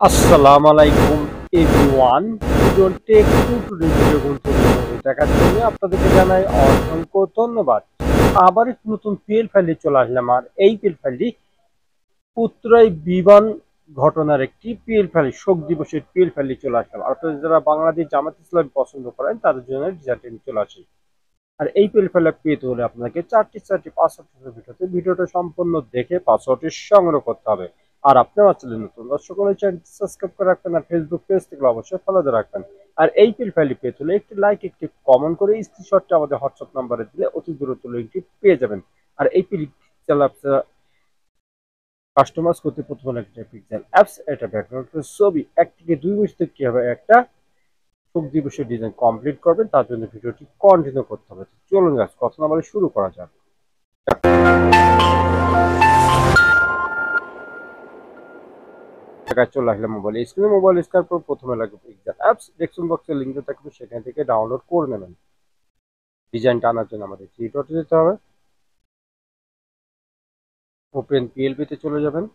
আসসালামু আলাইকুম everyone. Video tech tutorial video গুরুত্বপূর্ণ দেখার জন্য আপনাদেরকে জানাই অসংখ্য ধন্যবাদ। আবার একটি নতুন পিএল ফাইলে চলে আসলাম। আর এই পিএল ফাইলটি উত্তরাই বিমান ঘটনার একটি পিএল ফাইল, শোক দিবসের পিএল ফাইলে চলে আসলাম। আপনারা যারা বাংলাদেশ জামাত ইসলাম পছন্দ করেন তাদের জন্য ডিজাইনটি চলে আসে। আর এই পিএল ফাইলটা পেতে হলে আপনাকে চারটি পাসওয়ার্ড ভিডিওটা সম্পূর্ণ দেখে পাসওয়ার্ডটি সংগ্রহ করতে হবে। আর আপনি আমার চ্যানেল নতুন দর্শক হলে চ্যানেলটি সাবস্ক্রাইব করে রাখবেন, আর ফেসবুক পেজ থেকে অবশ্যই ফলো দিয়ে রাখবেন। আর এই পিএল ফাইলটি পেতে হলে একটি লাইক, একটি কমেন্ট করে স্ক্রিনশটটি আমাদের হোয়াটসঅ্যাপ নাম্বারে দিলে অতি দ্রুত লিঙ্কটি পেয়ে যাবেন। আর এই পিক্সেল আপনারা কাস্টমাইজ করতে প্রথমে লাগবে পিক্সেল অ্যাপস, এটা ব্যাকগ্রাউন্ড ছবি 1 থেকে 2 বছর কিভাবে একটা শোক দিবসের ডিজাইন কমপ্লিট করবেন তার জন্য ভিডিওটি কন্টিনিউ করতে হবে। চলুন গাছ কথা না বলে শুরু করা যাক। চলে আসলে মোবাইল স্ক্রিনে, মোবাইল স্ক্রিন পর প্রথমে লাগবে পিক্সেল অ্যাপস, ডেসক্রিপশন বক্সে লিংক দেওয়া থাকবে, সেখান থেকে ডাউনলোড করে নেবেন। ডিজাইনটা আনার জন্য আমাদের থ্রি ডটে যেতে হবে, ওপেন পিএলপি তে চলে যাবেন।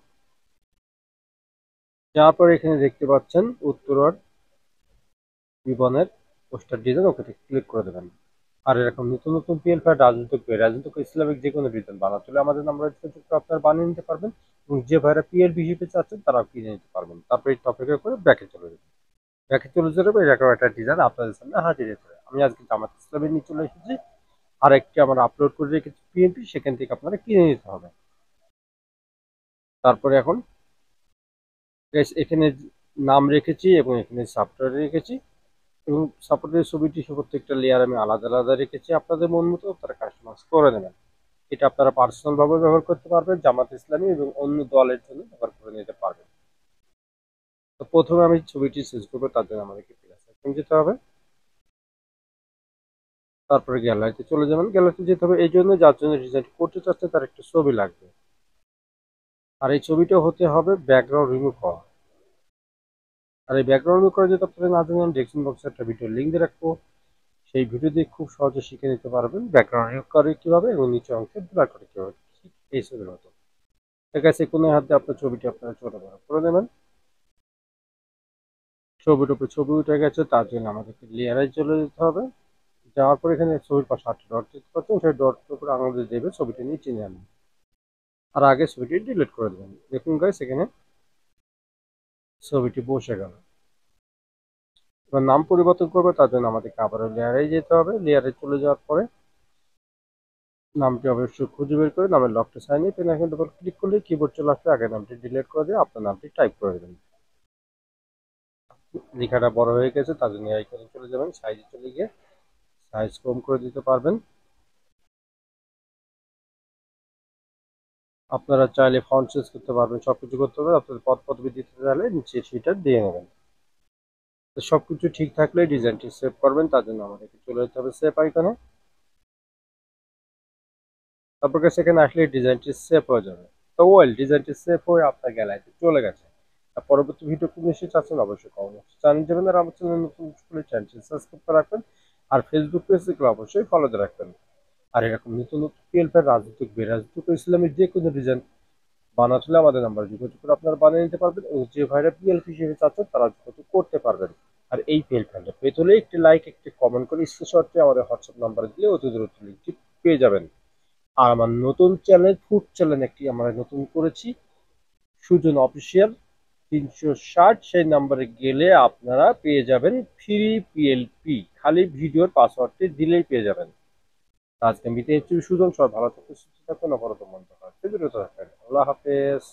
যাওয়ার পর এখানে দেখতে পাচ্ছেন উত্তরার বিমানের পোস্টার ডিজাইন, ওকে ক্লিক করে দেবেন। আর এরকম নতুন নতুন পিএল ফাইল রাজনৈতিক ইসলামিক যে কোনো ডিজাইন বানাতে হলে আমাদের নাম্বার আপনারা বানিয়ে নিতে পারবেন, এবং যে ভাইরা পিএল হিসেবে চাচ্ছেন তারাও কিনে নিতে পারবেন। তারপরে এই টপিকে করে ব্যাকে চলে যাবেন। ব্যাকে চলে যাবে, এরকম একটা ডিজাইন আপনাদের সামনে হাজির হতে হবে। আমি আজকে জামাত ইসলামে নিয়ে চলে এসেছি, আর একটি আমার আপলোড করে রেখেছি পিএনপি, সেখান থেকে আপনারা কিনে নিতে হবে। তারপরে এখন এখানে নাম রেখেছি এবং এখানে সফটওয়্যার রেখেছি, এবং সাপোর্টের ছবিটি প্রত্যেকটা লেয়ার আমি আলাদা আলাদা রেখেছি। আপনাদের মন মতো তারা কাস্টমাইজ করে নেবেন। এটা আপনারা পার্সোনাল ভাবে ব্যবহার করতে পারবেন, জামাত ইসলামী এবং অন্য দলের জন্য ব্যবহার করে নিতে পারবেন। তো প্রথমে আমি ছবিটি সিলেক্ট করবো, তার জন্য আমাদেরকে প্লাস আইকনে যেতে হবে। তারপরে গ্যালারিতে চলে যাবেন। গ্যালারিতে যেতে হবে এই জন্য যার জন্য ডিজাইন করতে চাচ্ছে তার একটা ছবি লাগবে, আর এই ছবিটা হতে হবে ব্যাকগ্রাউন্ড রিমুভ হওয়া। আর এই ব্যাকগ্রাউন্ড রিমুভ করে যদি আপনারা না জানেন, ডেসক্রিপশন বক্সে একটা ভিডিও লিঙ্ক দিয়ে রাখবো, সেই ভিডিও দিয়ে খুব সহজে শিখে নিতে পারবেন ব্যাকগ্রাউন্ড রিমুভ করে কিভাবে এবং নিচে অংশে ব্লার করে কিভাবে, ঠিক এই ছবির মতো। ঠিক আছে, কোনো হাতে আপনার ছবিটি আপনারা ছোট বড় করে নেবেন। ছবির উপরে ছবি উঠে গেছে, তার জন্য আমাদেরকে লেয়ারে চলে যেতে হবে। যাওয়ার পর এখানে ছবির পাশে 8টি ডট দেখতে পাচ্ছেন, সেই ডটের উপরে আঙুল দিয়ে দেবে ছবিটি নিচে নিয়ে আনবেন, আর আগে ছবিটি ডিলিট করে দেবেন। দেখুন গাইস, এখানে ছবিটি বসে গেল। এবার নাম পরিবর্তন করবে, তার জন্য আমাদেরকে আবারও লেয়ারে যেতে হবে। লেয়ারে চলে যাওয়ার পরে নামটি অবশ্যই খুঁজে বের করে নামের লকটা সাইন পেন এখন ডবল ক্লিক করলে কিবোর্ড চলে আসবে। আগে নামটি ডিলিট করে দিয়ে আপনার নামটি টাইপ করে দেবেন। লেখাটা বড় হয়ে গেছে, তার জন্য আইকনে চলে যাবেন, সাইজে চলে গিয়ে সাইজ কম করে দিতে পারবেন। আপনারা চাইলে ফন্ট চেঞ্জ করতে পারবেন, সবকিছু করতে হবে। আপনাদের পদ পদবি দিতে চাইলে নিচে সেটা দিয়ে নেবেন। তো সবকিছু ঠিক থাকলে ডিজাইনটি সেভ করবেন, তার জন্য আমাদেরকে চলে যেতে হবে সেভ আইকনে। তারপর সেখানে আসলে ডিজাইনটি সেভ হয়ে যাবে। তো ওয়েল, ডিজাইনটি সেভ হয়ে আপনার গ্যালারিতে চলে গেছে। আর পরবর্তী ভিডিও কোন এসে চাচ্ছেন অবশ্যই কমেন্ট জানিয়ে দেবেন। আর আমার চ্যানেল নতুন চ্যানেলটি সাবস্ক্রাইব করে রাখবেন, আর ফেসবুক পেজ থেকে অবশ্যই ফলো দিয়ে রাখবেন। আর এরকম নতুন নতুন পিএলফের রাজনৈতিক বেরাজনৈতিক ইসলামের যে কোনো ডিজাইন বানাতে হলে আমাদের নাম্বার যোগাযোগ করে আপনারা বানিয়ে নিতে পারবেন, এবং যে ভাইরা পিএলপি হিসেবে চাচ্ছেন তারা যোগাযোগ করতে পারবেন। আর এই পিএলফিটা পেতে হলে একটি লাইক, একটি কমেন্ট করে স্ক্রিনশটটি আমাদের হোয়াটসঅ্যাপ নাম্বারে দিলে অতি দ্রুত লিঙ্কটি পেয়ে যাবেন। আর আমার নতুন চ্যানেল ফুড চ্যানেল একটি আমরা নতুন করেছি, সুজন অফিসিয়াল 360, সেই নাম্বারে গেলে আপনারা পেয়ে যাবেন ফ্রি পিএলপি, খালি ভিডিওর পাসওয়ার্ডটি দিলেই পেয়ে যাবেন। আজকে আমি সুজন, সব ভালো থাকবেন, সুস্থ থাকবেন, অপরত মন্ত্র থাকবেন, আল্লাহ হাফেজ।